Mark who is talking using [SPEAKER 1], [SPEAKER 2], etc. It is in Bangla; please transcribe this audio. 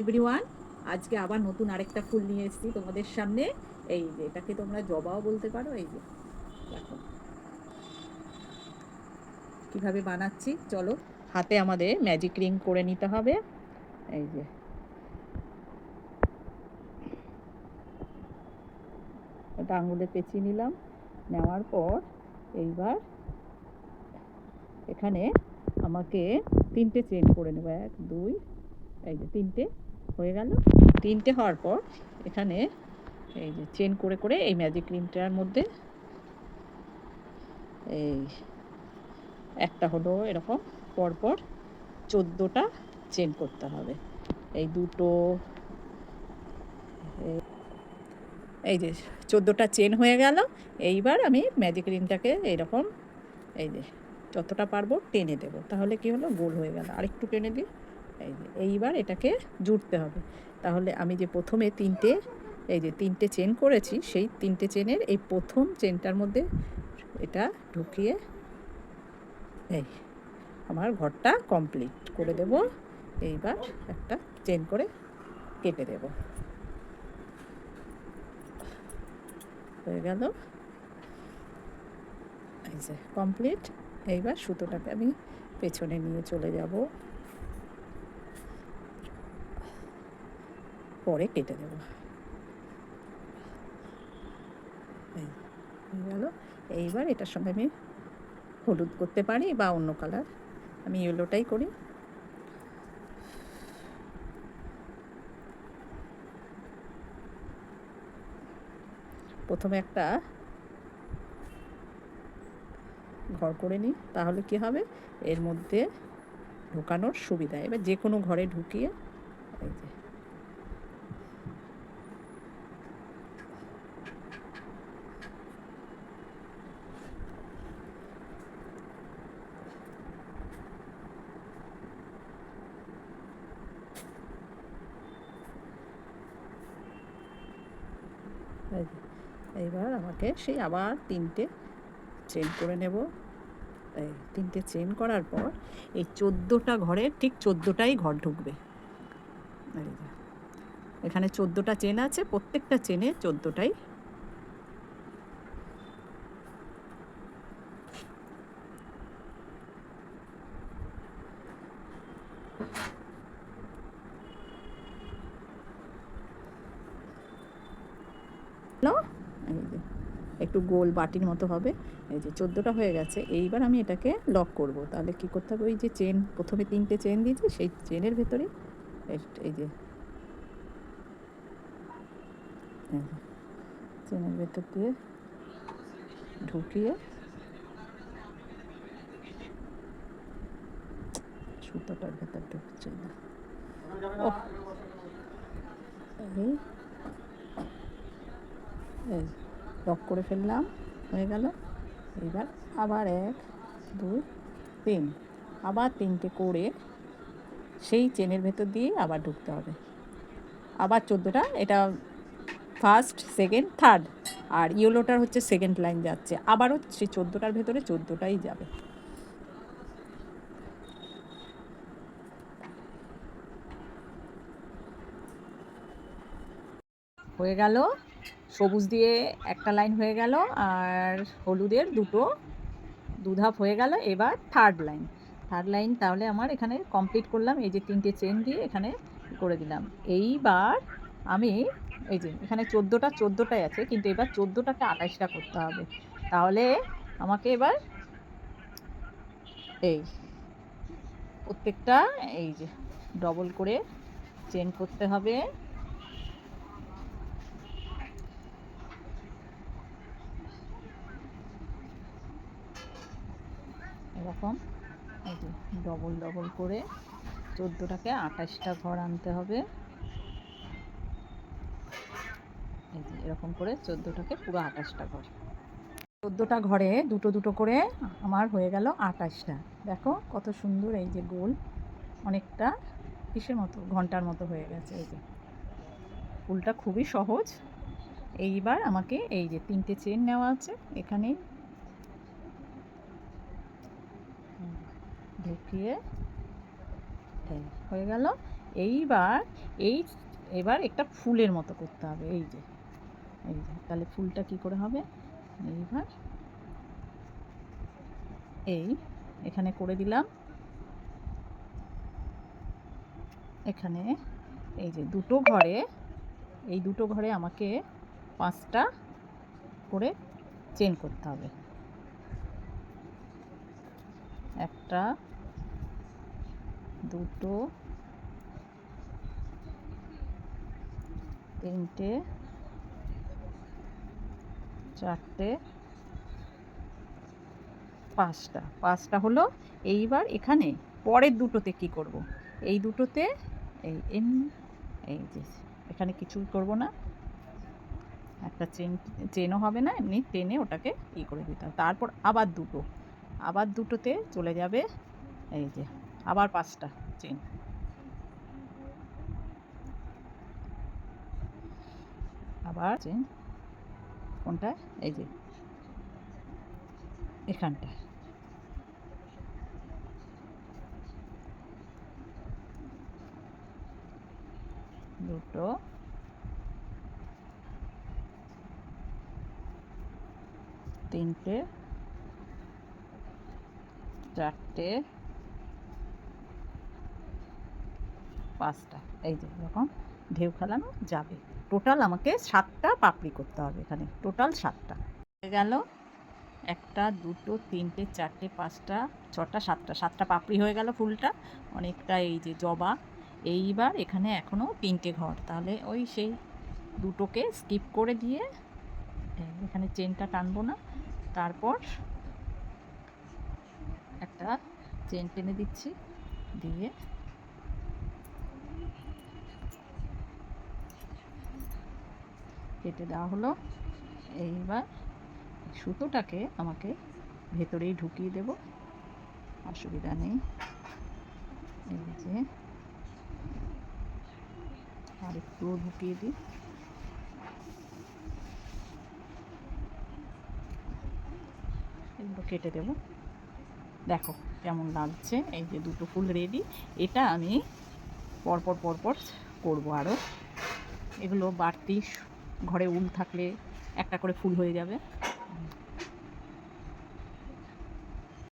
[SPEAKER 1] এভরিওয়ান, আজকে আবার নতুন আরেকটা ফুল নিয়ে এসেছি তোমাদের সামনে। এই যে এটাকে তোমরা জবাও বলতে পারো। এই যে দেখো কিভাবে বানাচ্ছি, চলো। হাতে আমাদের ম্যাজিক রিং করে নিতে হবে। এই যে এটা আঙুলে পেঁচিয়ে নিলাম। নেওয়ার পর এইবার এখানে আমাকে 3টে চেন করে নেবো। 1 2, এই যে 3টে হয়ে গেল। 3টে হওয়ার পর এখানে এই যে চেন করে করে এই ম্যাজিক রিংটার মধ্যে এই একটা হলো এরকম পরপর 14টা চেন করতে হবে। এই দুটো, এই যে 14টা চেন হয়ে গেল। এইবার আমি ম্যাজিক রিংটাকে এইরকম এই যে যতটা পারবো টেনে দেব, তাহলে কি হলো, গোল হয়ে গেল। আরেকটু টেনে দিই। এই যে এইবার এটাকে জুড়তে হবে। তাহলে আমি যে প্রথমে এই যে 3টে চেন করেছি, সেই 3টে চেনের এই প্রথম চেনটার মধ্যে এটা ঢুকিয়ে এই আমার ঘরটা কমপ্লিট করে দেব। এইবার একটা চেন করে কেটে দেব। হয়ে গেল, এই যে কমপ্লিট। এইবার সুতোটাকে আমি পেছনে নিয়ে চলে যাব, পরে কেটে দেব। এই হয়ে গেল। এইবার এটার সঙ্গে আমি হলুদ করতে পারি বা অন্য কালার, আমি ইয়েলোটাই করি। প্রথমে একটা ঘর করে নিই, তাহলে কি হবে, এর মধ্যে ঢোকানোর সুবিধা। এবার যে কোনো ঘরে ঢুকিয়ে এই যে এইবার আমাকে সেই আবার 3টে চেন করে নেব। এই 3টে চেন করার পর এই 14টা ঘরের ঠিক 14টাই ঘর ঢুকবে। এই যে এখানে 14টা চেন আছে, প্রত্যেকটা চেনে 14টাই। এই যে একটু গোল বাটির মতো হবে। এই যে 14টা হয়ে গেছে। এইবার আমি এটাকে লক করব। তাহলে কি করতে হবে, ওই যে চেন প্রথমে 3টে চেন দিয়েছি, সেই চেনের ভেতরে এই যে চেনের ভেতর দিয়ে ঢুকিয়ে সুতোটার ভেতর ঢুকছে না। ও এই লক করে ফেললাম, হয়ে গেল। এইবার আবার 1 2 3, আবার 3টে করে সেই চেনের ভেতর দিয়ে আবার ঢুকতে হবে। আবার 14টা, এটা ফার্স্ট সেকেন্ড থার্ড, আর ইয়েলোটার হচ্ছে সেকেন্ড লাইন যাচ্ছে, আবারও সেই 14টার ভেতরে 14টাই যাবে। হয়ে গেল, সবুজ দিয়ে একটা লাইন হয়ে গেল, আর হলুদের দু ধাপ হয়ে গেল। এবার থার্ড লাইন তাহলে আমার এখানে কমপ্লিট করলাম। এই যে 3টে চেন দিয়ে এখানে করে দিলাম। এইবার আমি এই যে এখানে 14টাই আছে, কিন্তু এবার 14টাকে 28টা করতে হবে। তাহলে আমাকে এবার এই প্রত্যেকটা এই যে ডবল করে চেন করতে হবে। এরকম এই যে ডবল করে 14টাকে 28টা ঘর আনতে হবে। এই যে এরকম করে 14টাকে পুরো 28টা ঘর। 14টা ঘরে দুটো করে আমার হয়ে গেল 28টা। দেখো কত সুন্দর, এই যে গোল অনেকটা কিসের মতো, ঘন্টার মতো হয়ে গেছে। এই যে ফুলটা খুবই সহজ। এইবার আমাকে এই যে 3টে চেন নেওয়া আছে, এখানে ঢুকিয়ে এই হয়ে গেল। এইবার এই এবার একটা ফুলের মতো করতে হবে। এই যে তাহলে ফুলটা কি করে হবে, এইবার এখানে করে দিলাম। এখানে এই যে এই দুটো ঘরে আমাকে 5টা করে চেন করতে হবে। 1টা 2টো 3টে 4টে 5টা হলো। এইবার এখানে পরের দুটোতে কি করব, এই দুটোতে এই যে এখানে কিছুই করব না, একটা চেনও হবে না, এমনি টেনে ওটাকে ই করে দিতে হবে। তারপর আবার দুটোতে চলে যাবে, এই যে আবার 5টা চেন, আবার চেন কোনটা, এই যে এখানটা, দুটো 3টে 4টে 5টা, এই যে এরকম ঢেউ খেলানো যাবে। টোটাল আমাকে 7টা পাপড়ি করতে হবে, এখানে টোটাল 7টা হয়ে গেল। 1টা 2টো 3টে 4টে 5টা 6টা 7টা পাপড়ি হয়ে গেল ফুলটা অনেকটা, এই যে জবা। এইবার এখানে এখনও 3টে ঘর, তাহলে ওই সেই দুটোকে স্কিপ করে দিয়ে এখানে চেনটা টানবো না, তারপর একটা চেন টেনে দিচ্ছি, দিয়ে কেটে দেওয়া হলো। এইবার সুতোটাকে আমাকে ভেতরেই ঢুকিয়ে দেব, অসুবিধা নেই। এই যে আর একটুও ঢুকিয়ে দিই, এগুলো কেটে দেব। দেখো কেমন লাগছে, এই যে দুটো ফুল রেডি। এটা আমি পরপর করবো আরও। এগুলো বাড়তি ঘরে উল থাকলে একটা করে ফুল হয়ে যাবে।